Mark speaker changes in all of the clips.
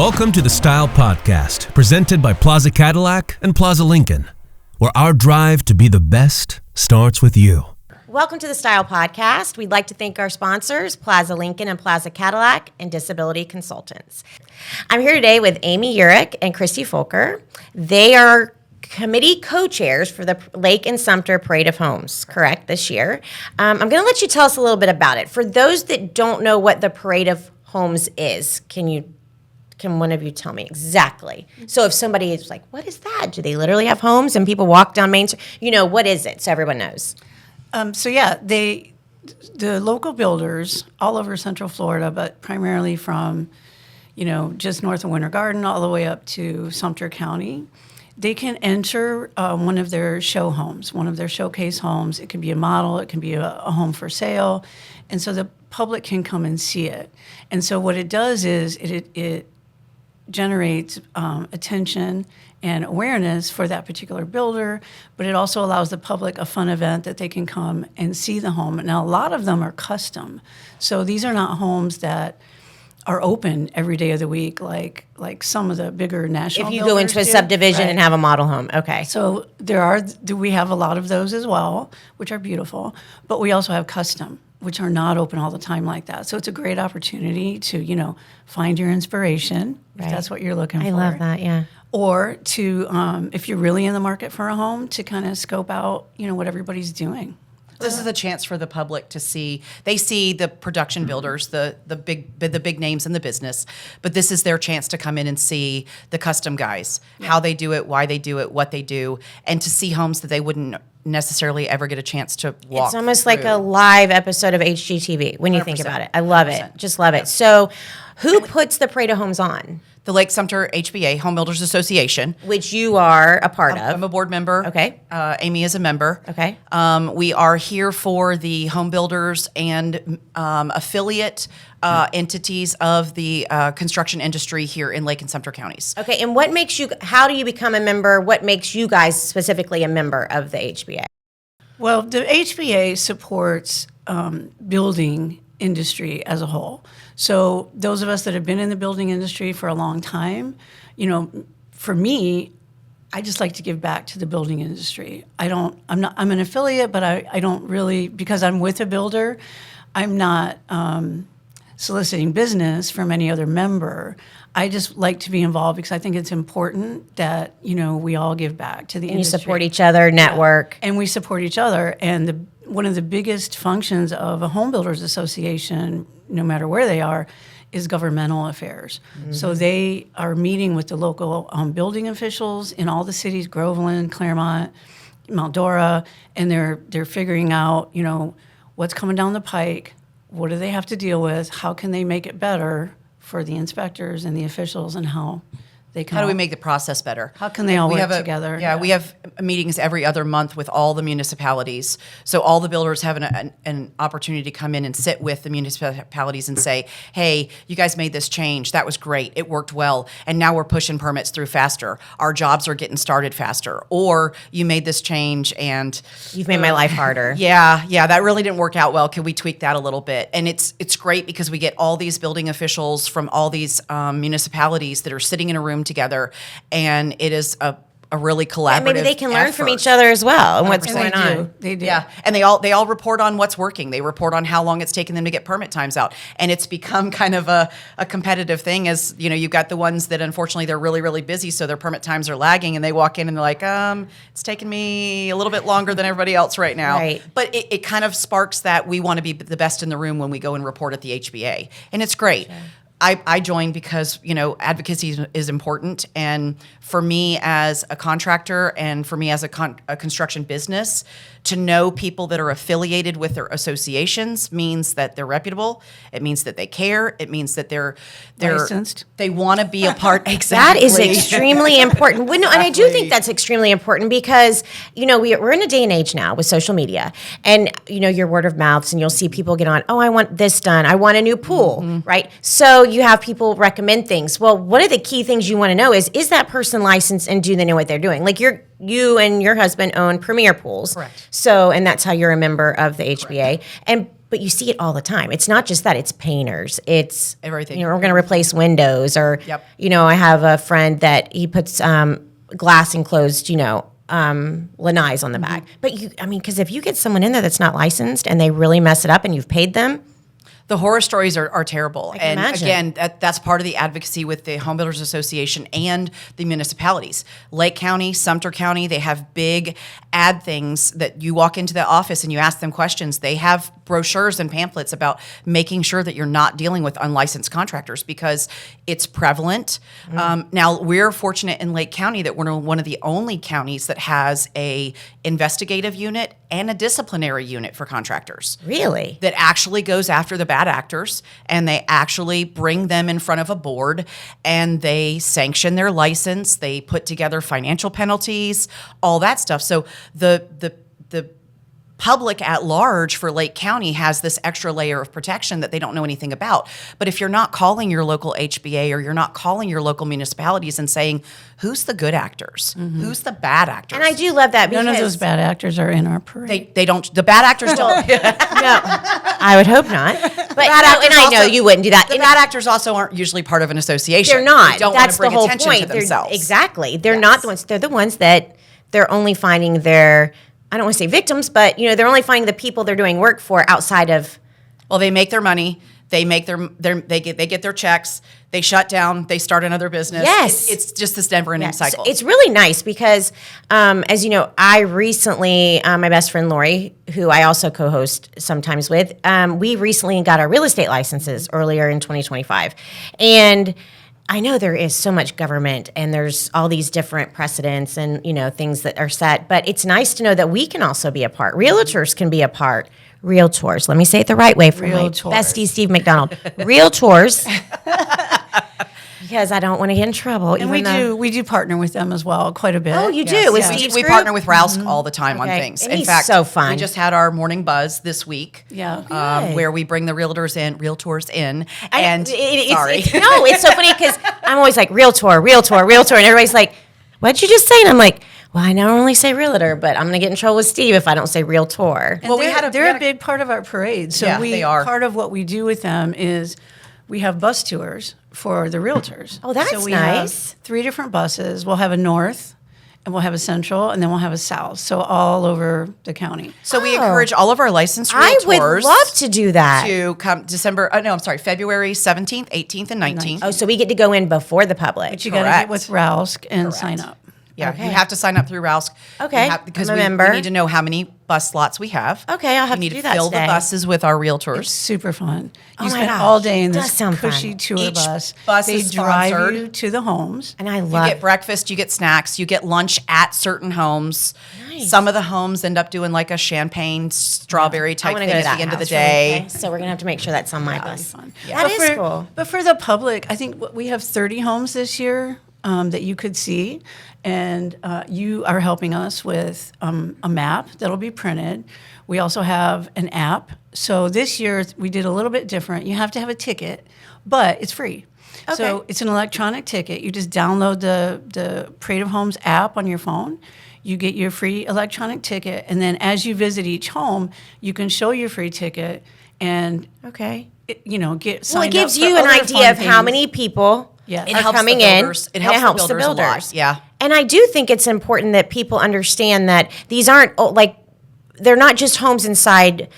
Speaker 1: Welcome to the Style Podcast, presented by Plaza Cadillac and Plaza Lincoln, where our drive to be the best starts with you.
Speaker 2: Welcome to the Style Podcast. We'd like to thank our sponsors, Plaza Lincoln and Plaza Cadillac, and Disability Consultants. I'm here today with Amy Urich and Christy Folker. They are committee co-chairs for the Lake and Sumter Parade of Homes, correct, this year. I'm going to let you tell us a little bit about it. For those that don't know what the Parade of Homes is, can one of you tell me exactly? So if somebody is like, what is that? Do they literally have homes and people walk down Main Street? What is it so everyone knows?
Speaker 3: The local builders all over Central Florida, but primarily from, just north of Winter Garden all the way up to Sumter County, they can enter one of their show homes, one of their showcase homes. It can be a model, it can be a home for sale, and so the public can come and see it. And so what it does is it generates attention and awareness for that particular builder, but it also allows the public a fun event that they can come and see the home. Now, a lot of them are custom, so these are not homes that are open every day of the week like some of the bigger national
Speaker 2: If you
Speaker 3: builders
Speaker 2: go into a
Speaker 3: do.
Speaker 2: subdivision
Speaker 3: Right.
Speaker 2: and have a model home, okay.
Speaker 3: So we have a lot of those as well, which are beautiful, but we also have custom, which are not open all the time like that. So it's a great opportunity to, find your inspiration, if
Speaker 2: Right.
Speaker 3: that's what you're looking for.
Speaker 2: I love that, yeah.
Speaker 3: Or to, if you're really in the market for a home, to kind of scope out, what everybody's doing.
Speaker 4: This is a chance for the public to see. They see the production builders, the big names in the business, but this is their chance to come in and see the custom guys, how they do it, why they do it, what they do, and to see homes that they wouldn't necessarily ever get a chance to walk.
Speaker 2: It's almost like
Speaker 4: through.
Speaker 2: a live episode of HGTV when you think
Speaker 4: 100%.
Speaker 2: about it. I love it. Just love it. So who puts the Parade of Homes on?
Speaker 4: The Lake-Sumter HBA, Home Builders Association.
Speaker 2: Which you are a part of.
Speaker 4: I'm a board member.
Speaker 2: Okay.
Speaker 4: Amy is a member.
Speaker 2: Okay.
Speaker 4: We are here for the home builders and affiliate entities of the construction industry here in Lake and Sumter counties.
Speaker 2: Okay, and how do you become a member? What makes you guys specifically a member of the HBA?
Speaker 3: Well, the HBA supports building industry as a whole. So those of us that have been in the building industry for a long time, for me, I just like to give back to the building industry. I'm an affiliate, but I don't really, because I'm with a builder, I'm not soliciting business from any other member. I just like to be involved because I think it's important that, we all give back to the
Speaker 2: And you
Speaker 3: industry.
Speaker 2: support each other, network.
Speaker 3: And we support each other. And one of the biggest functions of a home builders association, no matter where they are, is governmental affairs. Mm-hmm. So they are meeting with the local building officials in all the cities, Groveland, Claremont, Mount Dora, and they're figuring out, what's coming down the pike, what do they have to deal with, how can they make it better for the inspectors and the officials, and how they can.
Speaker 4: How do we make the process better?
Speaker 3: How can they all
Speaker 4: We
Speaker 3: work
Speaker 4: have
Speaker 3: together?
Speaker 4: Yeah, we have meetings every other month with all the municipalities. So all the builders have an opportunity to come in and sit with the municipalities and say, hey, you guys made this change. That was great. It worked well. And now we're pushing permits through faster. Our jobs are getting started faster. Or you made this change and
Speaker 2: You've made my life harder.
Speaker 4: Yeah, that really didn't work out well. Can we tweak that a little bit? And it's great because we get all these building officials from all these municipalities that are sitting in a room together, and it is a really collaborative
Speaker 2: And maybe they can learn from
Speaker 4: effort.
Speaker 2: each other as well and what's
Speaker 3: 100%.
Speaker 2: going on.
Speaker 3: They do.
Speaker 4: Yeah, and they all report on what's working. They report on how long it's taken them to get permit times out, and it's become kind of a competitive thing. As you've got the ones that unfortunately they're really really busy, so their permit times are lagging, and they walk in and they're like, it's taking me a little bit longer than everybody else right now.
Speaker 2: Right.
Speaker 4: But it kind of sparks that we want to be the best in the room when we go and report at the HBA, and it's great. Sure. I joined because, advocacy is important. And for me as a contractor and for me as a construction business, to know people that are affiliated with their associations means that they're reputable. It means that they care. It means that they're
Speaker 3: Licensed.
Speaker 4: They want to be a part.
Speaker 2: That
Speaker 4: Exactly.
Speaker 2: is extremely important. Well, no, and I do think that's extremely important because, we're in a day and age now with social media and, your word of mouths, and you'll see people get on, I want this done. I want a new pool, right? So you have people recommend things. Well, one of the key things you want to know is that person licensed and do they know what they're doing? Like you and your husband own Premier Pools.
Speaker 4: Correct.
Speaker 2: So, and that's how you're a member of the HBA. And But you see it all the time. It's not just that; it's painters. It's
Speaker 4: Everything.
Speaker 2: You know, we're going to replace windows, or
Speaker 4: Yep.
Speaker 2: you know, I have a friend that he puts glass enclosed, you know, lanais on the back. But because if you get someone in there that's not licensed and they really mess it up, and you've paid them.
Speaker 4: The horror stories are terrible.
Speaker 2: can
Speaker 4: And
Speaker 2: imagine.
Speaker 4: again, that's part of the advocacy with the Home Builders Association and the municipalities. Lake County, Sumter County, they have big ad things that you walk into the office and you ask them questions. They have brochures and pamphlets about making sure that you're not dealing with unlicensed contractors because it's prevalent. Now, we're fortunate in Lake County that we're one of the only counties that has a investigative unit and a disciplinary unit for contractors.
Speaker 2: Really?
Speaker 4: That actually goes after the bad actors, and they actually bring them in front of a board and they sanction their license. They put together financial penalties, all that stuff. So the public at large for Lake County has this extra layer of protection that they don't know anything about. But if you're not calling your local HBA or you're not calling your local municipalities and saying, who's the good actors? Who's the bad actors?
Speaker 2: And I do love that because
Speaker 3: None of those bad actors are in our parade.
Speaker 4: They don't, the bad actors don't.
Speaker 2: no, I would hope not. But
Speaker 4: Bad
Speaker 2: no,
Speaker 4: actors
Speaker 2: and I know
Speaker 4: also-
Speaker 2: you wouldn't do that.
Speaker 4: The
Speaker 2: And
Speaker 4: bad actors also aren't usually part of an association.
Speaker 2: they're not.
Speaker 4: They don't
Speaker 2: That's
Speaker 4: want to bring
Speaker 2: the whole
Speaker 4: attention
Speaker 2: point.
Speaker 4: to themselves.
Speaker 2: Exactly. They're
Speaker 4: Yes.
Speaker 2: not the ones. They're the ones that they're only finding their. I don't want to say victims, but you know they're only finding the people they're doing work for outside of.
Speaker 4: Well, they make their money. They make they get their checks. They shut down. They start another business.
Speaker 2: Yes.
Speaker 4: It's just this never-ending
Speaker 2: Yes.
Speaker 4: cycle.
Speaker 2: It's really nice because, as you know, I recently, my best friend Lori, who I also co-host sometimes with, we recently got our real estate licenses earlier in 2025, and I know there is so much government and there's all these different precedents and you know things that are set, but it's nice to know that we can also be a part. Realtors can be a part. Realtors. Let me say it the right way for my
Speaker 3: Realtors.
Speaker 2: bestie Steve McDonald. Realtors. Because I don't want to get in trouble.
Speaker 3: And we do partner with them as well quite a bit.
Speaker 2: Oh, you do? With
Speaker 3: Yeah.
Speaker 2: Steve's
Speaker 4: we
Speaker 2: group?
Speaker 4: partner with Rousk all the time on
Speaker 2: Okay.
Speaker 4: things.
Speaker 2: And
Speaker 4: In
Speaker 2: he's
Speaker 4: fact,
Speaker 2: so fun.
Speaker 4: we just had our morning buzz this week.
Speaker 3: Yeah.
Speaker 2: Good.
Speaker 4: Where we bring the realtors in.
Speaker 2: I-
Speaker 4: And sorry.
Speaker 2: no, it's so funny because I'm always like realtor, and everybody's like, "What'd you just say?" And I'm like, "Well, I normally say realtor, but I'm gonna get in trouble with Steve if I don't say realtor."
Speaker 3: And they're,
Speaker 4: we had
Speaker 3: a big part of our parade. So
Speaker 4: Yeah, they are.
Speaker 3: Part of what we do with them is we have bus tours for the realtors.
Speaker 2: Oh, that's
Speaker 3: so we
Speaker 2: nice.
Speaker 3: have 3 different buses. We'll have a north, and we'll have a central, and then we'll have a south. So all over the county.
Speaker 4: So we encourage all of our licensed
Speaker 2: I
Speaker 4: realtors
Speaker 2: would love to do that.
Speaker 4: to come February 17th, 18th, and 19th.
Speaker 2: Oh, so we get to go in before the public.
Speaker 3: But you got to
Speaker 4: Correct.
Speaker 3: get with Rousk and sign up.
Speaker 4: Yeah,
Speaker 2: Okay.
Speaker 4: you have to sign up through Rousk.
Speaker 2: Okay,
Speaker 4: because
Speaker 2: I'm a
Speaker 4: we
Speaker 2: member.
Speaker 4: need to know how many bus slots we have.
Speaker 2: Okay, I'll have
Speaker 4: we
Speaker 2: to
Speaker 4: need
Speaker 2: do that
Speaker 4: fill
Speaker 2: today.
Speaker 4: the buses with our realtors.
Speaker 3: Super fun.
Speaker 2: Oh
Speaker 3: You
Speaker 2: my
Speaker 3: spend
Speaker 2: gosh.
Speaker 3: all day in
Speaker 2: Does
Speaker 3: this
Speaker 2: sound fun.
Speaker 3: cushy tour
Speaker 4: Each
Speaker 3: bus.
Speaker 4: bus
Speaker 3: They
Speaker 4: is
Speaker 3: drive
Speaker 4: sponsored.
Speaker 3: you to the homes.
Speaker 2: And I
Speaker 4: You
Speaker 2: love
Speaker 4: get breakfast, you get snacks, you get lunch at certain homes.
Speaker 2: Nice.
Speaker 4: Some of the homes end up doing like a champagne strawberry
Speaker 2: I
Speaker 4: type
Speaker 2: want
Speaker 4: thing
Speaker 2: to go
Speaker 4: at
Speaker 2: to that
Speaker 4: the end of the
Speaker 2: house, really.
Speaker 4: day.
Speaker 2: Okay, so we're gonna have to make sure that's on my bus.
Speaker 3: Fun.
Speaker 2: That
Speaker 3: But
Speaker 2: is
Speaker 3: for,
Speaker 2: cool.
Speaker 3: But for the public, I think we have 30 homes this year that you could see, and you are helping us with a map that'll be printed. We also have an app. So this year we did a little bit different. You have to have a ticket, but it's free. So
Speaker 2: Okay.
Speaker 3: it's an electronic ticket. You just download the Parade of Homes app on your phone. You get your free electronic ticket, and then as you visit each home, you can show your free ticket and
Speaker 2: Okay.
Speaker 3: get
Speaker 2: Well,
Speaker 3: signed
Speaker 2: it gives
Speaker 3: up for
Speaker 2: you an
Speaker 3: other
Speaker 2: idea
Speaker 3: fun
Speaker 2: of how
Speaker 3: things.
Speaker 2: many people
Speaker 3: Yes. It
Speaker 2: are
Speaker 4: helps the
Speaker 2: coming
Speaker 4: builders.
Speaker 2: in.
Speaker 4: It
Speaker 2: and
Speaker 4: helps the builders a lot. Yeah.
Speaker 2: And I do think it's important that people understand that these aren't they're not just homes inside,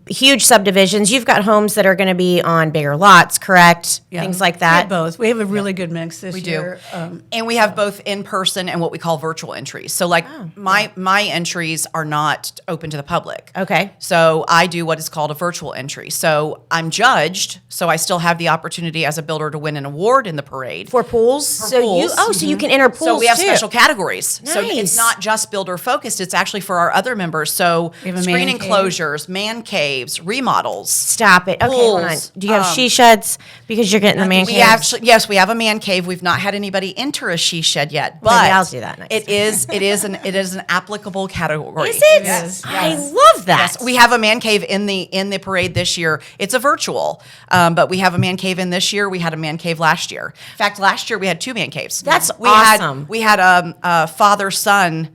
Speaker 2: huge subdivisions. You've got homes that are going to be on bigger lots, correct?
Speaker 3: Yeah.
Speaker 2: Things like
Speaker 3: We have
Speaker 2: that.
Speaker 3: both. We have a really good mix this
Speaker 4: We
Speaker 3: year.
Speaker 4: do. And we have both in person and what we call virtual entries. So like my entries are not open to the public.
Speaker 2: Okay.
Speaker 4: So I do what is called a virtual entry. So I'm judged, so I still have the opportunity as a builder to win an award in the parade.
Speaker 2: For pools? so
Speaker 4: pools.
Speaker 2: so you can enter pools
Speaker 4: So we have
Speaker 2: too.
Speaker 4: special categories. So
Speaker 2: Nice.
Speaker 4: it's not just builder focused, it's actually for our other members. So
Speaker 3: We have a
Speaker 4: screen
Speaker 3: man cave.
Speaker 4: enclosures, man caves, remodels.
Speaker 2: Stop it. Okay, hold on.
Speaker 4: Pools.
Speaker 2: Do you have she sheds? Because you're getting the man
Speaker 4: We
Speaker 2: cave.
Speaker 4: actually, yes, we have a man cave. We've not had anybody enter a she shed yet, but
Speaker 2: Maybe I'll do that next
Speaker 4: it is an applicable category.
Speaker 2: Is it?
Speaker 3: Yes,
Speaker 2: I love that.
Speaker 4: Yes, we have a man cave in the parade this year. It's a virtual, but we have a man cave in this year. We had a man cave last year. In fact, last year we had 2 man caves.
Speaker 2: That's
Speaker 4: we
Speaker 2: awesome.
Speaker 4: We had a father son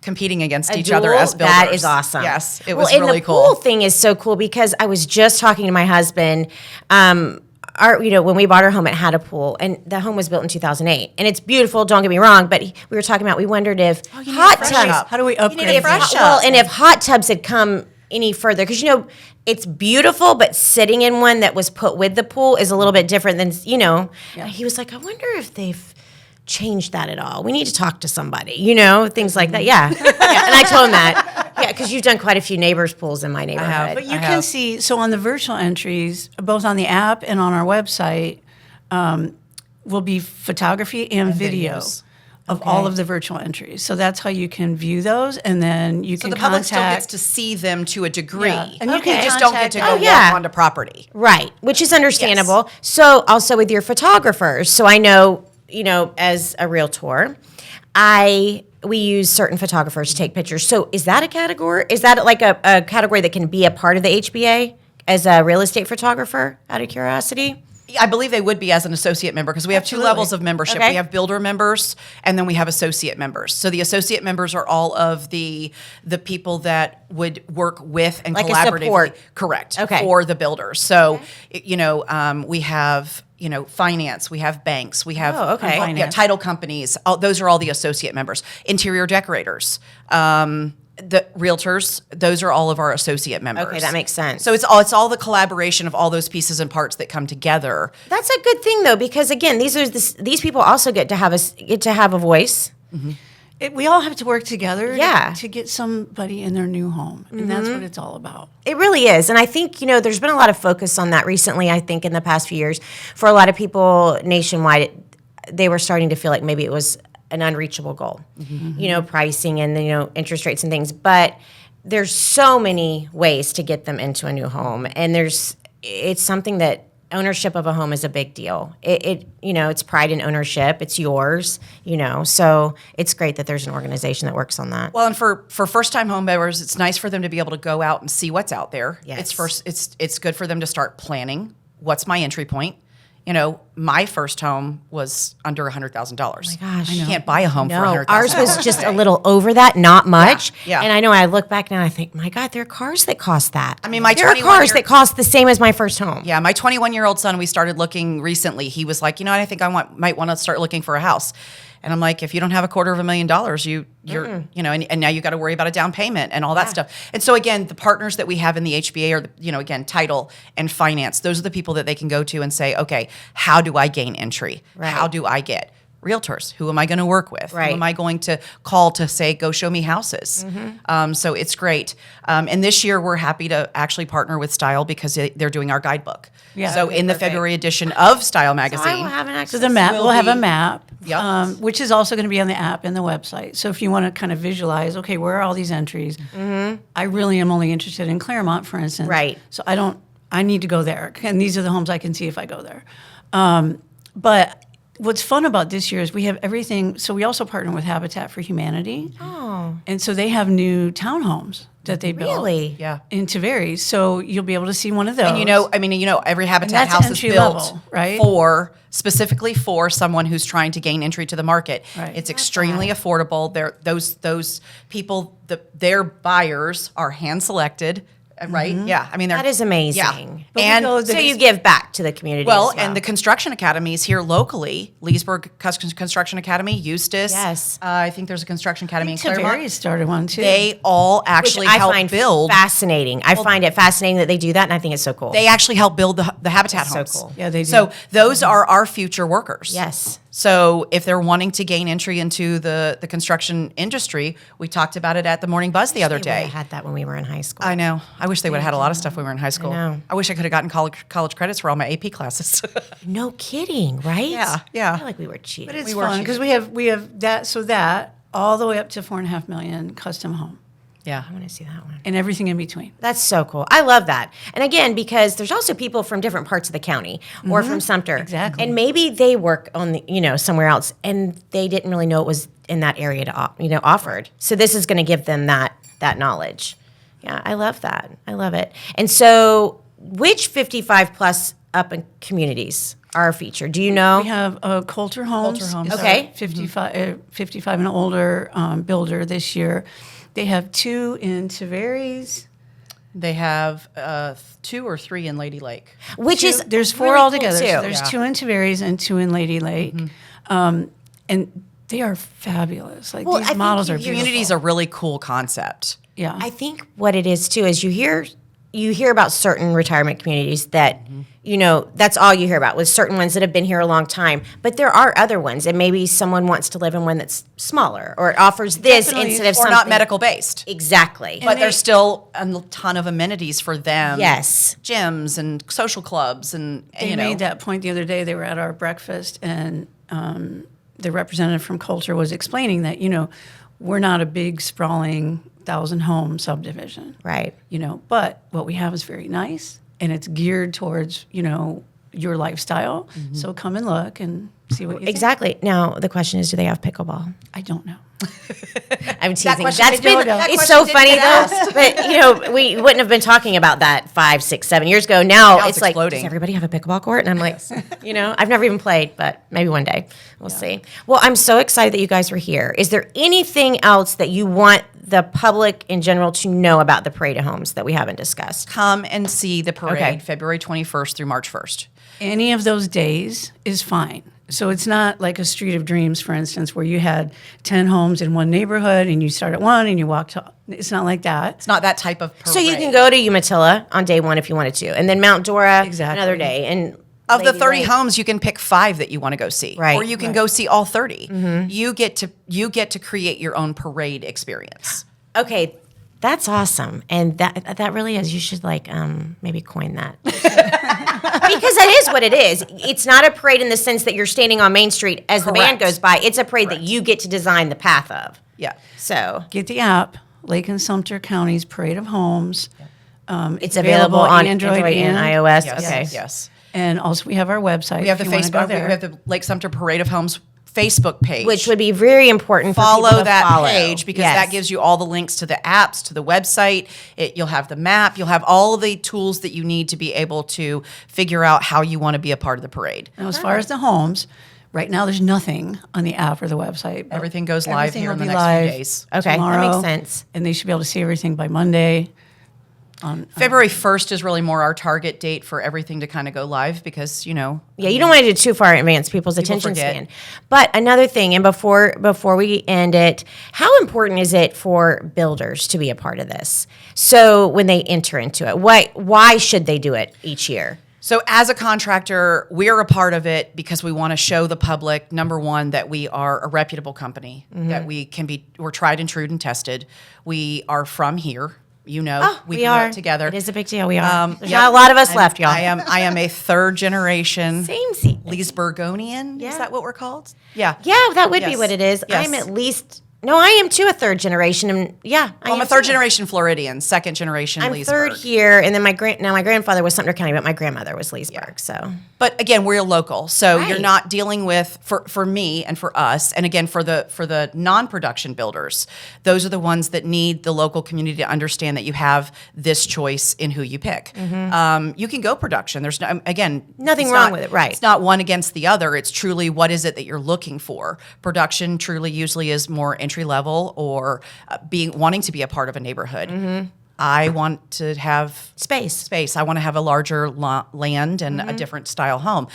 Speaker 4: competing against
Speaker 2: A
Speaker 4: each other
Speaker 2: duel?
Speaker 4: as builders.
Speaker 2: That is awesome.
Speaker 4: Yes, it was
Speaker 2: and
Speaker 4: really
Speaker 2: the
Speaker 4: cool.
Speaker 2: pool thing is so cool because I was just talking to my husband. When we bought our home, it had a pool, and the home was built in 2008, and it's beautiful. Don't get me wrong, but we were talking about, we wondered if
Speaker 4: you need
Speaker 2: hot
Speaker 4: a fresh
Speaker 2: tubs.
Speaker 4: up.
Speaker 3: How do we
Speaker 2: You need
Speaker 3: upgrade
Speaker 2: a
Speaker 3: that?
Speaker 2: fresh up. And if hot tubs had come any further, because it's beautiful, but sitting in one that was put with the pool is a little bit different than He was like, I wonder if they've changed that at all. We need to talk to somebody, things like that. Yeah. And I told him that. Yeah, because you've done quite a few neighbors' pools in my neighborhood.
Speaker 3: But you can see, so on the virtual entries, both on the app and on our website, will be photography and video of all of the virtual entries. So that's how you can view those, and then you
Speaker 4: So
Speaker 3: can
Speaker 4: the public still gets
Speaker 3: contact.
Speaker 4: to see them to a degree.
Speaker 3: Yeah. And
Speaker 4: And
Speaker 3: you can
Speaker 4: you just don't get to go
Speaker 3: contact-
Speaker 4: walk onto property.
Speaker 2: Right, which is understandable. So also with your photographers. So I know, as a realtor, we use certain photographers to take pictures. So is that a category? Is that like a category that can be a part of the HBA as a real estate photographer, out of curiosity?
Speaker 4: I believe they would be as an associate member because we have two
Speaker 3: Absolutely.
Speaker 4: levels of membership.
Speaker 2: Okay.
Speaker 4: We have builder members and then we have associate members. So the associate members are all of the people that would work with and
Speaker 2: Like a
Speaker 4: collaboratively.
Speaker 2: support.
Speaker 4: Correct.
Speaker 2: Okay.
Speaker 4: For the builders. So, we have, finance, we have banks, we have
Speaker 2: Oh, okay.
Speaker 3: Finance.
Speaker 4: title companies. Those are all the associate members. Interior decorators. The realtors, those are all of our associate members.
Speaker 2: Okay, that makes sense.
Speaker 4: So it's all the collaboration of all those pieces and parts that come together.
Speaker 2: That's a good thing though, because again, these people also get to have a voice.
Speaker 3: We all have to work together
Speaker 2: Yeah.
Speaker 3: to get somebody in their new home, and that's what it's all about.
Speaker 2: It really is. And I think, there's been a lot of focus on that recently, I think, in the past few years. For a lot of people nationwide, they were starting to feel like maybe it was an unreachable goal, pricing and, interest rates and things. But there's so many ways to get them into a new home. And it's something that ownership of a home is a big deal. It's pride in ownership. It's yours, so it's great that there's an organization that works on that.
Speaker 4: Well, and for first-time home buyers, it's nice for them to be able to go out and see what's out there.
Speaker 2: Yes.
Speaker 4: It's good for them to start planning. What's my entry point? My first home was under $100,000. Oh
Speaker 2: my gosh.
Speaker 4: You can't buy a home for $100,000.
Speaker 2: Ours was just a little over that, not much.
Speaker 4: Yeah.
Speaker 2: And I know I look back now, I think, my God, there are cars that cost that.
Speaker 4: I mean, my
Speaker 2: there are
Speaker 4: 21-year
Speaker 2: cars that cost the same as my first home.
Speaker 4: Yeah, my 21-year-old son, we started looking recently. He was like, I think might want to start looking for a house. And I'm like, if you don't have $250,000, you're and now you got to worry about a down payment and all that stuff. And so again, the partners that we have in the HBA are again, title and finance. Those are the people that they can go to and say, okay, how do I gain entry?
Speaker 2: Right.
Speaker 4: How do I get realtors? Who am I going to work with?
Speaker 2: Right.
Speaker 4: Who am I going to call to say, go show me houses? So it's great. And this year we're happy to actually partner with Style because they're doing our guidebook.
Speaker 3: Yeah.
Speaker 4: So in the February edition of Style Magazine.
Speaker 2: I will have an access.
Speaker 3: So the map, we'll have a
Speaker 4: be-
Speaker 3: map,
Speaker 4: Yep.
Speaker 3: which is also going to be on the app and the website. So if you want to kind of visualize, okay, where are all these entries? I really am only interested in Claremont, for instance.
Speaker 2: Right.
Speaker 3: So I need to go there. And these are the homes I can see if I go there. But what's fun about this year is we have everything. So we also partner with Habitat for Humanity.
Speaker 2: Oh,
Speaker 3: And so they have new townhomes that they built.
Speaker 2: really?
Speaker 4: Yeah.
Speaker 3: In Tavares. So you'll be able to see one of those.
Speaker 4: And every Habitat
Speaker 3: that's
Speaker 4: house is
Speaker 3: entry
Speaker 4: built
Speaker 3: level, right?
Speaker 4: specifically for someone who's trying to gain entry to the market.
Speaker 3: Right.
Speaker 4: It's extremely affordable. Those people, their buyers are hand selected, right? Yeah, I mean
Speaker 2: That is amazing.
Speaker 4: Yeah,
Speaker 3: But we
Speaker 4: and
Speaker 3: go
Speaker 2: So you give back to the community.
Speaker 4: well,
Speaker 2: as well.
Speaker 4: and the construction academies here locally, Leesburg Construction Academy, Eustis.
Speaker 2: Yes.
Speaker 4: I think there's a construction academy in Claremont.
Speaker 3: Tavares started one too.
Speaker 4: They all
Speaker 2: which
Speaker 4: actually
Speaker 2: I
Speaker 4: help
Speaker 2: find
Speaker 4: build.
Speaker 2: fascinating. I find it fascinating that they do that, and I think it's so cool.
Speaker 4: They actually help build the Habitat
Speaker 2: That's so
Speaker 4: homes.
Speaker 2: cool.
Speaker 3: Yeah, they do.
Speaker 4: So those are our future workers.
Speaker 2: Yes.
Speaker 4: So if they're wanting to gain entry into the construction industry, we talked about it at the Morning Buzz the other
Speaker 2: They would've
Speaker 4: day.
Speaker 2: had that when we were in high school.
Speaker 4: I know. I wish they would have had a lot of stuff when we were in high school.
Speaker 2: know.
Speaker 4: I wish I could have gotten college credits for all my AP classes.
Speaker 2: No kidding, right?
Speaker 4: Yeah, yeah.
Speaker 2: I feel like we were cheating.
Speaker 3: But it's
Speaker 4: were
Speaker 3: fun because we have that all the way up to 4.5 million custom home
Speaker 4: yeah.
Speaker 2: I want to see that one.
Speaker 3: and everything in between.
Speaker 2: That's so cool. I love that. And again, because there's also people from different parts of the county or from Sumter.
Speaker 3: Exactly.
Speaker 2: And maybe they work on the, somewhere else and they didn't really know it was in that area to, offered. So this is going to give them that knowledge. Yeah, I love that. I love it. And so which 55 plus up in communities are featured? Do you know?
Speaker 3: We have Coulter Homes.
Speaker 4: Coulter Homes.
Speaker 3: is our
Speaker 2: Okay.
Speaker 3: 55 and older builder this year. They have 2 in Tavares.
Speaker 4: They have 2 or 3 in Lady Lake.
Speaker 2: Which is
Speaker 3: There's 4
Speaker 2: really cool,
Speaker 3: altogether.
Speaker 2: too.
Speaker 3: So there's 2 in Tavares and 2 in Lady Lake. And they are fabulous. Like,
Speaker 2: Well, I
Speaker 3: these
Speaker 2: think
Speaker 3: models
Speaker 2: you
Speaker 3: are
Speaker 2: hear-
Speaker 3: beautiful.
Speaker 4: Community is a really cool concept.
Speaker 3: Yeah.
Speaker 2: I think what it is too is you hear about certain retirement communities that that's all you hear about, with certain ones that have been here a long time. But there are other ones, and maybe someone wants to live in one that's smaller, or it offers this
Speaker 3: Definitely.
Speaker 2: instead of
Speaker 4: Or
Speaker 2: something
Speaker 4: not medical based.
Speaker 2: Exactly.
Speaker 4: But there's still a ton of amenities for them.
Speaker 2: Yes.
Speaker 4: Gyms and social clubs and
Speaker 3: They made that point the other day. They were at our breakfast, and the representative from Coulter was explaining that, we're not a big, sprawling 1,000-home subdivision.
Speaker 2: Right.
Speaker 4: Mm-hmm.
Speaker 3: But what we have is very nice, and it's geared towards, your lifestyle. So come and look and see what you think.
Speaker 2: Exactly. Now the question is, do they have pickleball?
Speaker 3: I don't know.
Speaker 2: I'm teasing.
Speaker 4: question
Speaker 2: That's
Speaker 4: didn't-
Speaker 2: been,
Speaker 4: that
Speaker 2: it's
Speaker 4: question
Speaker 2: so
Speaker 4: didn't
Speaker 2: funny
Speaker 4: get
Speaker 2: though. But we wouldn't have been talking about that 5, 6, 7 years ago. Now
Speaker 4: Now
Speaker 2: it's
Speaker 4: it's
Speaker 2: like,
Speaker 4: exploding.
Speaker 2: does everybody have a pickleball court? And I'm like, I've never even played, but maybe one day we'll see. Well, I'm so excited that you guys were here. Is there anything else that you want the public in general to know about the Parade of Homes that we haven't discussed?
Speaker 4: Come and see the parade
Speaker 2: Okay.
Speaker 4: February 21st through March 1st.
Speaker 3: Any of those days is fine. So it's not like a Street of Dreams, for instance, where you had 10 homes in one neighborhood and you start at one and you walk to. It's not like that.
Speaker 4: It's not that type of parade.
Speaker 2: So you can go to Umatilla on day one if you wanted to, and then Mount Dora
Speaker 3: Exactly.
Speaker 2: another day. And
Speaker 4: Of the
Speaker 2: Lady
Speaker 4: 30
Speaker 2: Lake.
Speaker 4: homes, you can pick 5 that you want to go see,
Speaker 2: Right.
Speaker 4: or you can go see all 30. You get to create your own parade experience.
Speaker 2: Okay, that's awesome, and that really is. You should maybe coin that because that is what it is. It's not a parade in the sense that you're standing on Main Street as the band
Speaker 4: Correct.
Speaker 2: goes by. It's a parade that you get to design the path of.
Speaker 4: Yeah.
Speaker 2: So
Speaker 3: Get the app, Lake and Sumter County's Parade of Homes.
Speaker 2: it's available on Android and iOS.
Speaker 4: Yes.
Speaker 2: Okay.
Speaker 4: Yes.
Speaker 3: And also we have our website.
Speaker 4: We have the
Speaker 3: if you wanna go
Speaker 4: Facebook. We
Speaker 3: there.
Speaker 4: have the Lake-Sumter Parade of Homes Facebook page.
Speaker 2: Which would be very important for
Speaker 4: follow
Speaker 2: people to
Speaker 4: that
Speaker 2: follow.
Speaker 4: page because
Speaker 2: Yes.
Speaker 4: that gives you all the links to the apps, to the website. You'll have the map. You'll have all the tools that you need to be able to figure out how you want to be a part of the parade.
Speaker 3: Now, as far as the homes, right now there's nothing on the app or the website. but
Speaker 4: Everything goes live
Speaker 3: everything
Speaker 4: here
Speaker 3: will
Speaker 4: in the
Speaker 3: be
Speaker 4: next few
Speaker 3: live
Speaker 4: days.
Speaker 2: Okay, that
Speaker 3: tomorrow,
Speaker 2: makes sense.
Speaker 3: And they should be able to see everything by Monday.
Speaker 4: February 1st is really more our target date for everything to kind of go live because,
Speaker 2: Yeah, you don't want to do too far in advance people's attention
Speaker 4: forget.
Speaker 2: span. But another thing, and before we end it, how important is it for builders to be a part of this? So when they enter into it, why should they do it each year?
Speaker 4: So as a contractor, we're a part of it because we want to show the public, number one, that we are a reputable company, that we're tried and true and tested. We are from here. We
Speaker 2: we
Speaker 4: can
Speaker 2: are
Speaker 4: work together.
Speaker 2: It is a big deal. We are. There's
Speaker 4: Yep.
Speaker 2: not a lot of us left, y'all.
Speaker 4: I am a 3rd generation
Speaker 2: Same seat.
Speaker 4: Leesburgonian.
Speaker 2: Yeah.
Speaker 4: Is that what we're called? Yeah.
Speaker 2: Yeah, that would be
Speaker 4: Yes.
Speaker 2: what it is.
Speaker 4: Yes.
Speaker 2: I'm at least. No, I am too a 3rd generation, and
Speaker 4: I'm a 3rd generation Floridian, 2nd generation
Speaker 2: I'm
Speaker 4: Leesburg.
Speaker 2: 3rd here, and then my grandfather was Sumter County, but my grandmother was Leesburg. So
Speaker 4: But again, we're local, so
Speaker 2: Right.
Speaker 4: you're not dealing with for me and for us, and again for the non-production builders. Those are the ones that need the local community to understand that you have this choice in who you pick. You can go production. There's
Speaker 2: Nothing
Speaker 4: it's
Speaker 2: wrong
Speaker 4: not-
Speaker 2: with it, right.
Speaker 4: It's not one against the other. It's truly what is it that you're looking for. Production truly usually is more entry level or wanting to be a part of a neighborhood. I want to have space. I want to have a larger land and a different style home.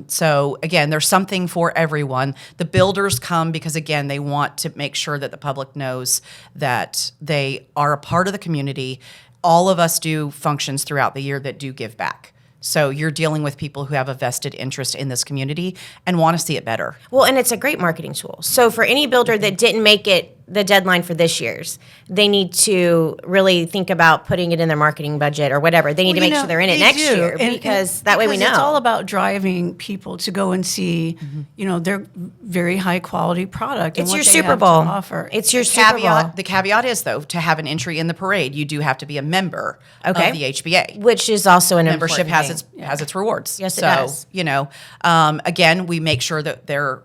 Speaker 4: So again, there's something for everyone. The builders come because again, they want to make sure that the public knows that they are a part of the community. All of us do functions throughout the year that do give back. So you're dealing with people who have a vested interest in this community and want to see it better.
Speaker 2: Well, and it's a great marketing tool. So for any builder that didn't make it the deadline for this year's, they need to really think about putting it in their marketing budget or whatever. They need to make sure they're in it next year because that way we know.
Speaker 3: It's all about driving people to go and see, their very high quality product. and
Speaker 2: It's
Speaker 3: what
Speaker 2: your
Speaker 3: they
Speaker 2: Super
Speaker 3: have to
Speaker 2: Bowl.
Speaker 3: offer.
Speaker 2: It's your Super Bowl.
Speaker 4: The caveat is, though, to have an entry in the parade, you do have to be a member
Speaker 2: Okay.
Speaker 4: of the HBA.
Speaker 2: Which is also an
Speaker 4: Membership
Speaker 2: important thing.
Speaker 4: has its rewards.
Speaker 2: Yes, it
Speaker 4: so,
Speaker 2: does.
Speaker 4: Again, we make sure that they're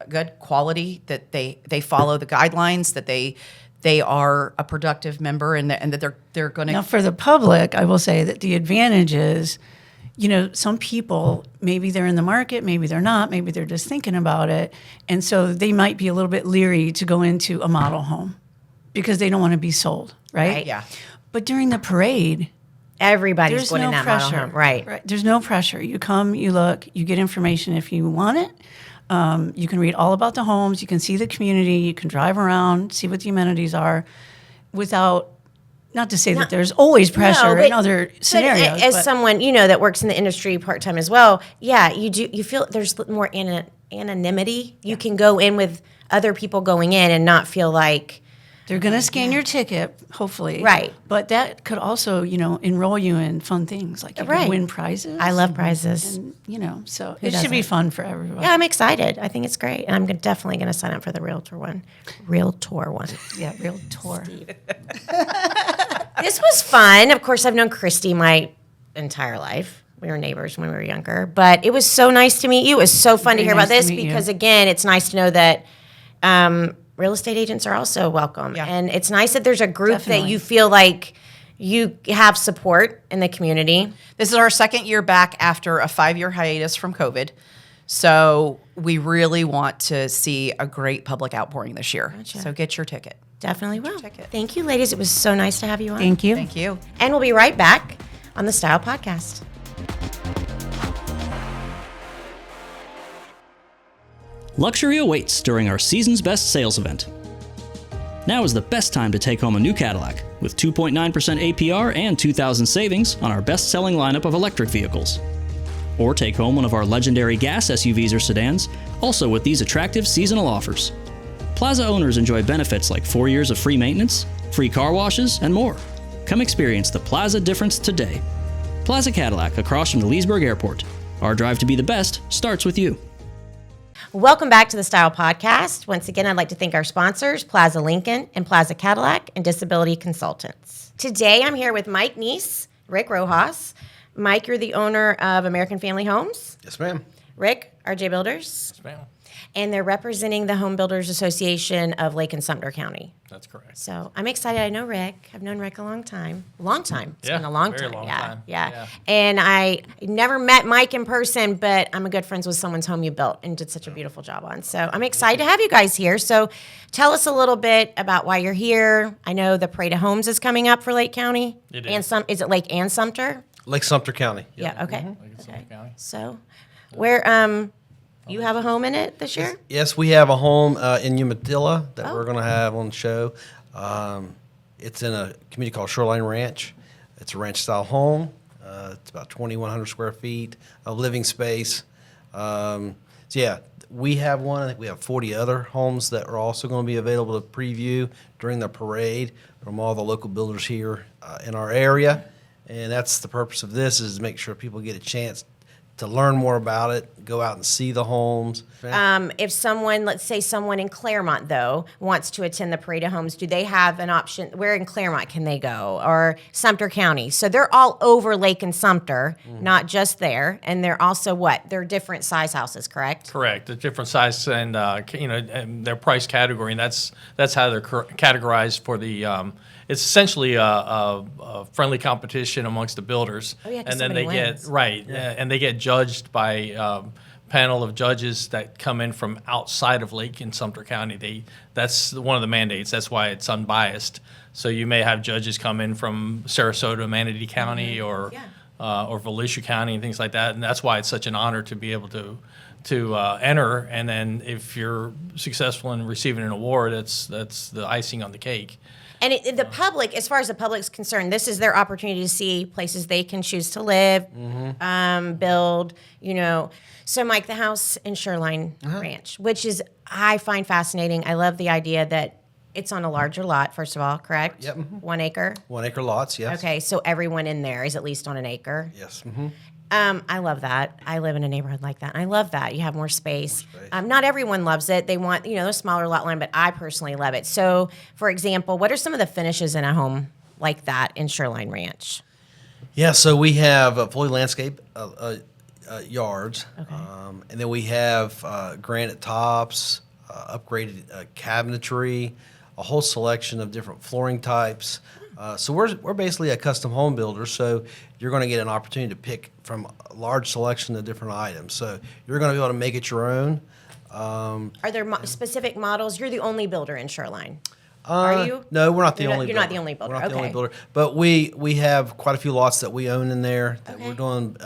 Speaker 4: good quality, that they follow the guidelines, that they are a productive member, and that they're going
Speaker 3: Now,
Speaker 4: to.
Speaker 3: for the public, I will say that the advantage is, some people, maybe they're in the market, maybe they're not, maybe they're just thinking about it. And so they might be a little bit leery to go into a model home because they don't want to be sold, right?
Speaker 2: Right.
Speaker 4: Yeah.
Speaker 3: But during the parade,
Speaker 2: Everybody's
Speaker 3: there's
Speaker 2: going in
Speaker 3: no
Speaker 2: that model
Speaker 3: pressure.
Speaker 2: home. Right.
Speaker 3: There's no pressure. You come, you look, you get information if you want it. You can read all about the homes. You can see the community. You can drive around, see what the amenities are without, not to say that there's always pressure in other scenarios.
Speaker 2: As someone, that works in the industry part-time as well, you feel there's more anonymity. You can go in with other people going in and not feel like,
Speaker 3: they're going to scan your ticket, hopefully.
Speaker 2: Right.
Speaker 3: But that could also, enroll you in fun things. Like you can win prizes.
Speaker 2: I love prizes.
Speaker 3: And, so it should be fun for everyone.
Speaker 2: Yeah, I'm excited. I think it's great. And I'm definitely going to sign up for the Realtor one.
Speaker 3: Yeah, Realtor.
Speaker 2: This was fun. Of course, I've known Christy my entire life. We were neighbors when we were younger. But it was so nice to meet you. It was so fun to hear about this because, again, it's nice to know that real estate agents are also welcome.
Speaker 4: Yeah.
Speaker 2: And it's nice that there's a group that
Speaker 3: Definitely.
Speaker 2: you feel like you have support in the community.
Speaker 4: This is our second year back after a 5-year hiatus from COVID. So we really want to see a great public outpouring this year.
Speaker 2: Gotcha.
Speaker 4: So get your ticket.
Speaker 2: Definitely will. Thank you, ladies. It was so nice to have you on.
Speaker 3: Thank you.
Speaker 4: Thank you.
Speaker 2: And we'll be right back on the Style Podcast.
Speaker 5: Luxury awaits during our season's best sales event. Now is the best time to take home a new Cadillac with 2.9% APR and $2,000 savings on our best-selling lineup of electric vehicles. Or take home one of our legendary gas SUVs or sedans, also with these attractive seasonal offers. Plaza owners enjoy benefits like 4 years of free maintenance, free car washes, and more. Come experience the Plaza difference today. Plaza Cadillac across from the Leesburg Airport. Our drive to be the best starts with you.
Speaker 2: Welcome back to the Style Podcast. Once again, I'd like to thank our sponsors, Plaza Lincoln and Plaza Cadillac and Disability Consultants. Today, I'm here with Mike Neese, Rick Rojas. Mike, you're the owner of American Family Homes.
Speaker 6: Yes, ma'am.
Speaker 2: Rick, RJ Builders.
Speaker 6: Yes, ma'am.
Speaker 2: And they're representing the Home Builders Association of Lake and Sumter County.
Speaker 6: That's correct.
Speaker 2: So I'm excited. I know Rick. I've known Rick a long time. Long time. It's
Speaker 6: Yeah,
Speaker 2: been a long
Speaker 6: very
Speaker 2: time.
Speaker 6: long
Speaker 2: yeah,
Speaker 6: time.
Speaker 2: yeah.
Speaker 6: Yeah.
Speaker 2: And I never met Mike in person, but I'm a good friends with someone's home you built and did such a beautiful job on. So I'm excited to have you guys here. So tell us a little bit about why you're here. I know the Parade of Homes is coming up for Lake County.
Speaker 6: It
Speaker 2: And
Speaker 6: is.
Speaker 2: is it Lake and Sumter?
Speaker 6: Lake-Sumter County. Yep.
Speaker 2: Yeah, okay.
Speaker 6: Lake and Sumter County.
Speaker 2: So where you have a home in it this year?
Speaker 6: Yes, we have a home in Umatilla that
Speaker 2: Oh.
Speaker 6: we're going to have on the show. It's in a community called Shoreline Ranch. It's a ranch-style home. It's about 2,100 square feet of living space. We have one. I think we have 40 other homes that are also going to be available to preview during the parade from all the local builders here in our area. And that's the purpose of this, is to make sure people get a chance to learn more about it, go out and see the homes.
Speaker 2: If someone, let's say someone in Claremont, though, wants to attend the Parade of Homes, do they have an option? Where in Claremont can they go? Or Sumter County? So they're all over Lake and Sumter, not just there. And they're also what? They're different size houses, correct?
Speaker 7: Correct. The different size and and their price category, and that's how they're categorized for the. It's essentially a friendly competition amongst the builders,
Speaker 2: Oh, yeah, 'cause
Speaker 7: and then they
Speaker 2: somebody wins.
Speaker 7: get and they get judged by panel of judges that come in from outside of Lake and Sumter County. That's one of the mandates. That's why it's unbiased. So you may have judges come in from Sarasota, Manatee County, or Volusia County and things like that, and that's why it's such an honor to be able to enter. And then if you're successful in receiving an award, that's the icing on the cake.
Speaker 2: And the public, as far as the public's concerned, this is their opportunity to see places they can choose to live, build, So, Mike, the house in Shoreline Ranch, which is, I find fascinating. I love the idea that it's on a larger lot, first of all, correct?
Speaker 6: Yep.
Speaker 2: 1 acre?
Speaker 6: 1 acre lots, yes.
Speaker 2: Okay, so everyone in there is at least on an acre.
Speaker 6: Yes.
Speaker 2: I love that. I live in a neighborhood like that. I love that. You have more space. Not everyone loves it. They want, a smaller lot line, but I personally love it. So, for example, what are some of the finishes in a home like that in Shoreline Ranch?
Speaker 6: Yeah, so we have fully landscaped yards, and then we have granite tops, upgraded cabinetry, a whole selection of different flooring types. So we're basically a custom home builder, so you're going to get an opportunity to pick from a large selection of different items. So you're going to be able to make it your own.
Speaker 2: Are there specific models? You're the only builder in Shoreline. Are you?
Speaker 6: No, we're not the
Speaker 2: You're not-
Speaker 6: only
Speaker 2: you're
Speaker 6: builder.
Speaker 2: not the only builder,
Speaker 6: We're not the only
Speaker 2: okay.
Speaker 6: builder. But we have quite a few lots that we own in there that
Speaker 2: Okay.
Speaker 6: we're doing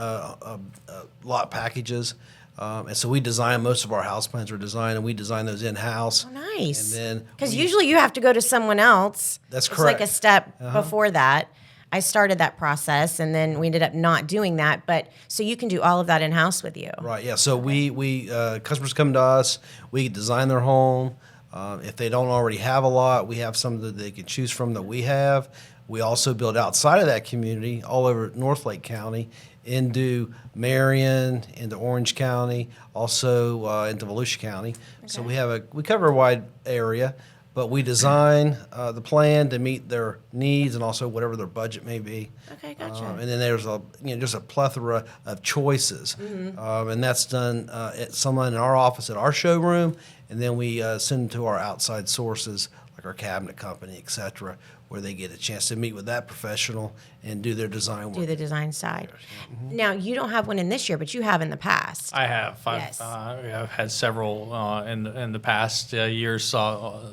Speaker 6: lot packages. And so we design, most of our house plans are designed, and we design those in-house.
Speaker 2: Oh, nice.
Speaker 6: And then
Speaker 2: Because usually you have to go to someone else.
Speaker 6: That's
Speaker 2: It's like a
Speaker 6: correct.
Speaker 2: step before that. I started that process, and then we ended up not doing that. But so you can do all of that in-house with you.
Speaker 6: Right, yeah. So we customers come to us, we design their home. If they don't already have a lot, we have some that they can choose from that we have. We also build outside of that community, all over North Lake County, into Marion, into Orange County, also into Volusia County. So we cover a wide area, but we design the plan to meet their needs and also whatever their budget may be.
Speaker 2: Okay, gotcha.
Speaker 6: And then there's just a plethora of choices, and that's done at someone in our office at our showroom, and then we send them to our outside sources like our cabinet company, et cetera, where they get a chance to meet with that professional and do their design work.
Speaker 2: Do the design side. Now, you don't have one in this year, but you have in the past.
Speaker 7: I have.
Speaker 2: Yes.
Speaker 7: I've had several in the past years,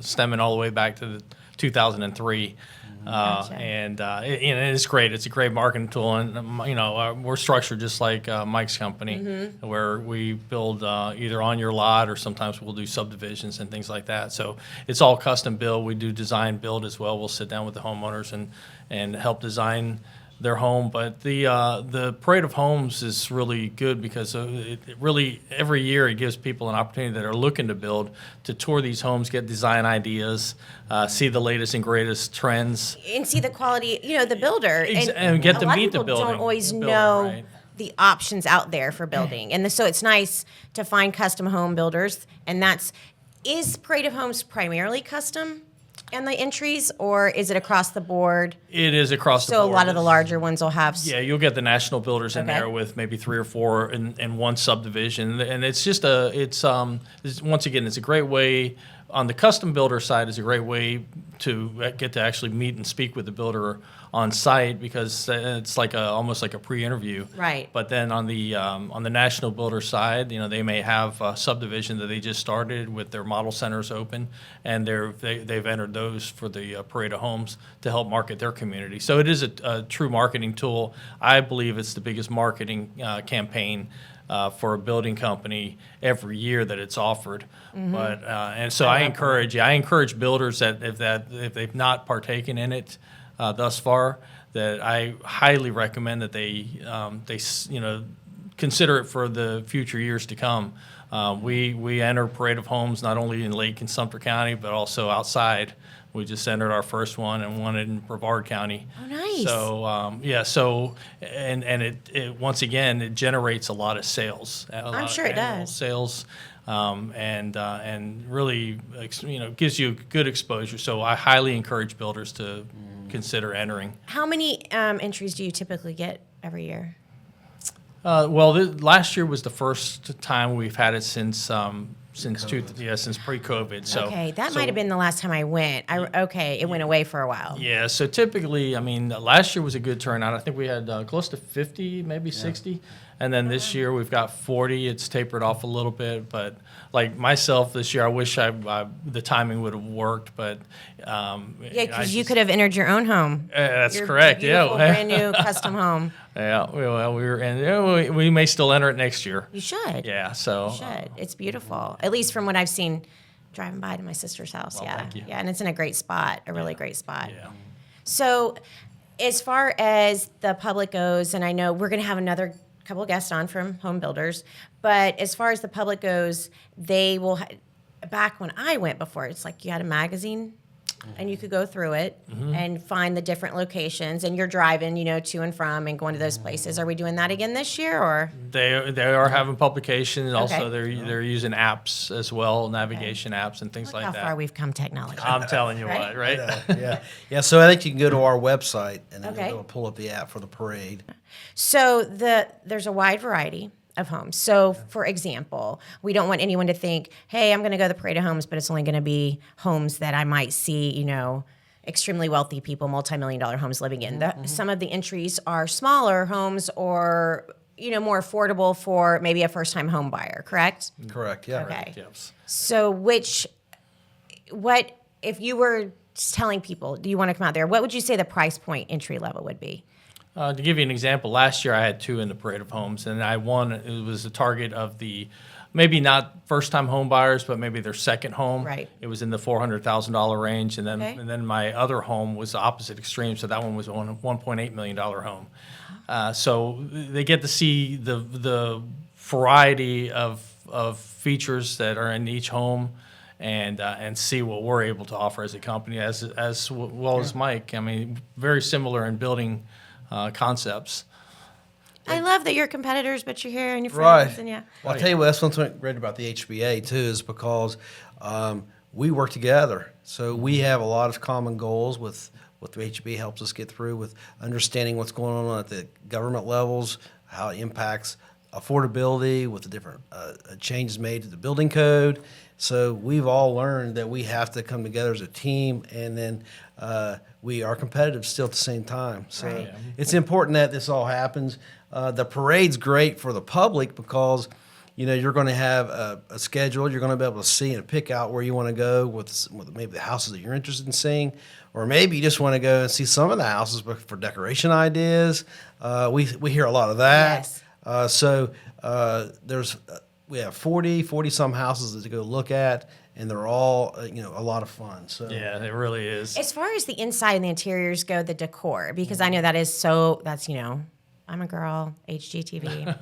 Speaker 7: stemming all the way back to the 2003.
Speaker 2: Gotcha.
Speaker 7: And it's great. It's a great marketing tool, and we're structured just like Mike's company, where we build either on your lot or sometimes we'll do subdivisions and things like that. So it's all custom build. We do design build as well. We'll sit down with the homeowners and help design their home. But the Parade of Homes is really good because it really every year it gives people an opportunity that are looking to build to tour these homes, get design ideas, see the latest and greatest trends.
Speaker 2: And see the quality, the builder.
Speaker 7: And get
Speaker 2: a
Speaker 7: to
Speaker 2: lot
Speaker 7: meet
Speaker 2: of
Speaker 7: the
Speaker 2: people
Speaker 7: building.
Speaker 2: don't always
Speaker 7: the builder,
Speaker 2: know
Speaker 7: right?
Speaker 2: the options out there for building. And so it's nice to find custom home builders. And is Parade of Homes primarily custom and the entries, or is it across the board?
Speaker 7: It is across the
Speaker 2: So a
Speaker 7: board.
Speaker 2: lot of the larger ones will have.
Speaker 7: Yeah, you'll get the national builders in
Speaker 2: Okay.
Speaker 7: there with maybe 3 or 4 in one subdivision, and it's just once again, it's a great way on the custom builder side. Is a great way to get to actually meet and speak with the builder on site because it's like almost like a pre-interview.
Speaker 2: Right.
Speaker 7: But then on the national builder side, they may have a subdivision that they just started with their model centers open, and they've entered those for the Parade of Homes to help market their community. So it is a true marketing tool. I believe it's the biggest marketing campaign for a building company every year that it's offered. But and so I encourage builders that if they've not partaken in it thus far, that I highly recommend that they consider it for the future years to come. We enter Parade of Homes not only in Lake and Sumter County but also outside. We just entered our first one and one in Brevard County.
Speaker 2: Oh, nice.
Speaker 7: So So it once again it generates a lot of sales.
Speaker 2: I'm sure it does.
Speaker 7: Sales, and really gives you good exposure. So I highly encourage builders to consider entering.
Speaker 2: How many entries do you typically get every year?
Speaker 7: Last year was the first time we've had it since pre-COVID. So
Speaker 2: Okay, that might have been the last time I went. It went away for a while.
Speaker 7: Yeah, so typically, last year was a good turnout. I think we had close to 50, maybe 60. And then this year we've got 40. It's tapered off a little bit. But like myself this year, I wish the timing would have worked. But
Speaker 2: Yeah, because you could have entered your own home.
Speaker 7: That's
Speaker 2: Your
Speaker 7: correct.
Speaker 2: beautiful,
Speaker 7: Yeah.
Speaker 2: brand new custom home.
Speaker 7: Yeah. Well, we may still enter it next year.
Speaker 2: You should.
Speaker 7: Yeah. So.
Speaker 2: You should. It's beautiful. At least from what I've seen driving by to my sister's house. Yeah.
Speaker 7: thank you.
Speaker 2: Yeah, and it's in a great spot, a really great spot.
Speaker 7: Yeah.
Speaker 2: So, as far as the public goes, and I know we're going to have another couple of guests on from home builders, but as far as the public goes, they will. Back when I went before, it's like you had a magazine, and you could go through it and find the different locations, and you're driving, to and from, and going to those places. Are we doing that again this year, or?
Speaker 7: They are having publications, and also
Speaker 2: Okay.
Speaker 7: they're using apps as well, navigation apps and things
Speaker 2: Look
Speaker 7: like
Speaker 2: how
Speaker 7: that.
Speaker 2: far we've come technology.
Speaker 7: I'm telling you
Speaker 2: Right?
Speaker 7: what, right?
Speaker 6: Yeah. So I think you can go to our website and then
Speaker 2: Okay.
Speaker 6: you'll be able to pull up the app for the parade.
Speaker 2: So there's a wide variety of homes. So, for example, we don't want anyone to think, hey, I'm going to go to the Parade of Homes, but it's only going to be homes that I might see, extremely wealthy people, multi-million-dollar homes living in. Some of the entries are smaller homes or, more affordable for maybe a first-time home buyer, correct?
Speaker 6: Correct, yeah.
Speaker 2: Okay.
Speaker 7: Yes.
Speaker 2: So if you were telling people, do you want to come out there, what would you say the price point entry level would be?
Speaker 7: To give you an example, last year I had 2 in the parade of homes, and I won. It was a target of the maybe not first-time home buyers, but maybe their second home.
Speaker 2: Right.
Speaker 7: It was in the $400,000 range, and then
Speaker 2: Okay.
Speaker 7: my other home was the opposite extreme. So that one was a $1.8 million home. So they get to see the variety of features that are in each home, and see what we're able to offer as a company, as well as Mike. I mean, very similar in building concepts.
Speaker 2: I love that you're competitors, but you're here and you're friends.
Speaker 6: Right.
Speaker 2: And yeah.
Speaker 6: Well, I'll tell you what, that's one thing great about the HBA too, is because we work together. So we have a lot of common goals with what the HBA helps us get through, with understanding what's going on at the government levels, how it impacts affordability, with the different changes made to the building code. So we've all learned that we have to come together as a team, and then we are competitive still at the same time. So
Speaker 2: Right.
Speaker 6: it's important that this all happens. The parade's great for the public because, you're going to have a schedule. You're going to be able to see and pick out where you want to go with maybe the houses that you're interested in seeing, or maybe you just want to go and see some of the houses but for decoration ideas. We hear a lot of that.
Speaker 2: Yes.
Speaker 6: So we have 40 some houses to go look at, and they're all a lot of fun. So
Speaker 7: Yeah, it really is.
Speaker 2: As far as the inside and the interiors go, the decor, because I know that's I'm a girl, HGTV.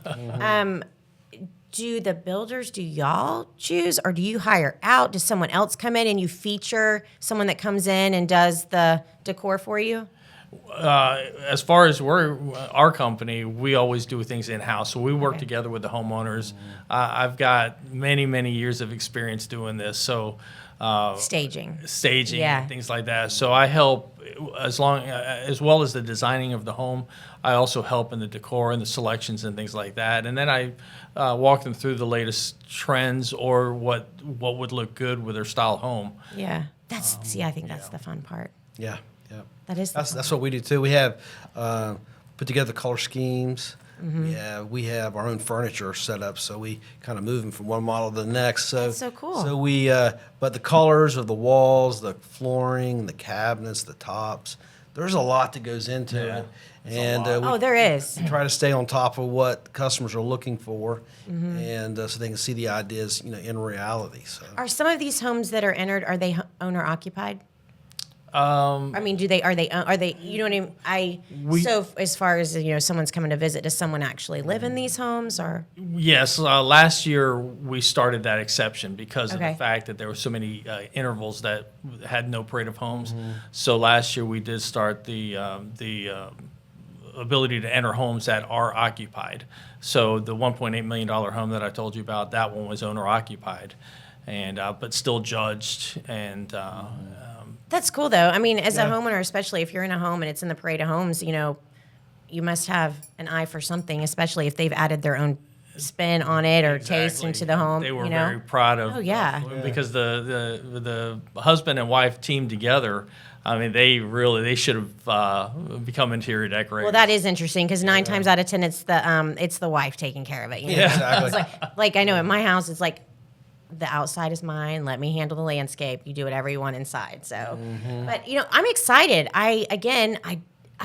Speaker 2: Do y'all choose, or do you hire out? Does someone else come in and you feature someone that comes in and does the decor for you?
Speaker 7: As far as our company, we always do things in-house. So we work together with the homeowners. I've got many, many years of experience doing this. So
Speaker 2: Staging.
Speaker 7: staging, things like that. So I help as well as the designing of the home. I also help in the decor and the selections and things like that. And then I walk them through the latest trends or what would look good with their style home.
Speaker 2: Yeah. I think that's the fun part.
Speaker 6: yeah.
Speaker 2: That's
Speaker 6: what we do too. We have put together color schemes. Yeah, we have our own furniture set up, so we kind of move them from one model to the next. So
Speaker 2: That's so cool.
Speaker 6: So we, but the colors of the walls, the flooring, the cabinets, the tops. There's a lot that goes into it, and we
Speaker 2: there is.
Speaker 6: try to stay on top of what customers are looking for, and so they can see the ideas, in reality. So
Speaker 2: Are some of these homes that are entered, are they owner occupied? I mean, are they, you know what I mean? So as far as, someone's coming to visit, does someone actually live in these homes, or?
Speaker 7: Yes, last year we started that exception because of
Speaker 2: Okay.
Speaker 7: the fact that there were so many intervals that had no parade of homes. So last year we did start the ability to enter homes that are occupied. So the $1.8 million home that I told you about, that one was owner occupied, and but still judged and.
Speaker 2: That's cool, though. I mean, as a homeowner, especially if you're in a home and it's in the parade of homes, you must have an eye for something, especially if they've added their own spin on it or taste
Speaker 7: Exactly.
Speaker 2: into the home.
Speaker 7: They were very proud of.
Speaker 2: Oh, yeah.
Speaker 7: Because the husband and wife teamed together. I mean, they should have become interior decorators.
Speaker 2: Well, that is interesting because 9 times out of 10, it's the wife taking care of it. You know?
Speaker 6: Yeah, exactly.
Speaker 2: It's like I know at my house, it's like the outside is mine. Let me handle the landscape. You do whatever you want inside. So, but I'm excited. I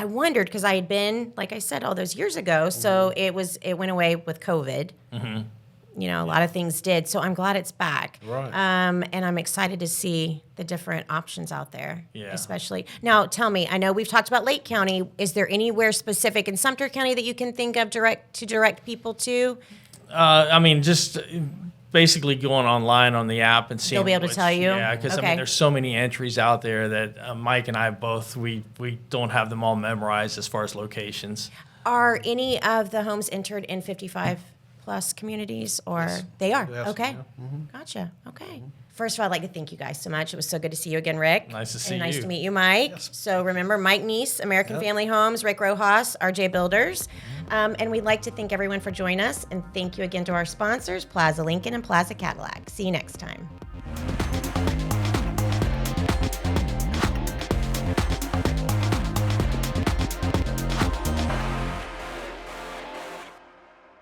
Speaker 2: wondered because I had been, like I said, all those years ago. So it went away with COVID. A lot of things did. So I'm glad it's back.
Speaker 6: Right.
Speaker 2: And I'm excited to see the different options out there.
Speaker 7: Yeah.
Speaker 2: Especially now, tell me. I know we've talked about Lake County. Is there anywhere specific in Sumter County that you can think of direct people to?
Speaker 7: I mean, just basically going online on the app and seeing.
Speaker 2: They'll be able to tell you?
Speaker 7: Yeah, because I
Speaker 2: Okay.
Speaker 7: mean, there's so many entries out there that Mike and I both we don't have them all memorized as far as locations.
Speaker 2: Are any of the homes entered in 55 plus communities, or they are?
Speaker 6: Yes.
Speaker 2: Okay, gotcha. Okay. First of all, I'd like to thank you guys so much. It was so good to see you again, Rick.
Speaker 7: Nice to see
Speaker 2: and nice
Speaker 7: you.
Speaker 2: to meet you, Mike. So remember, Mike Neese, American Family Homes, Rick Rojas, RJ Builders. And we'd like to thank everyone for joining us. And thank you again to our sponsors, Plaza Lincoln and Plaza Cadillac. See you next time.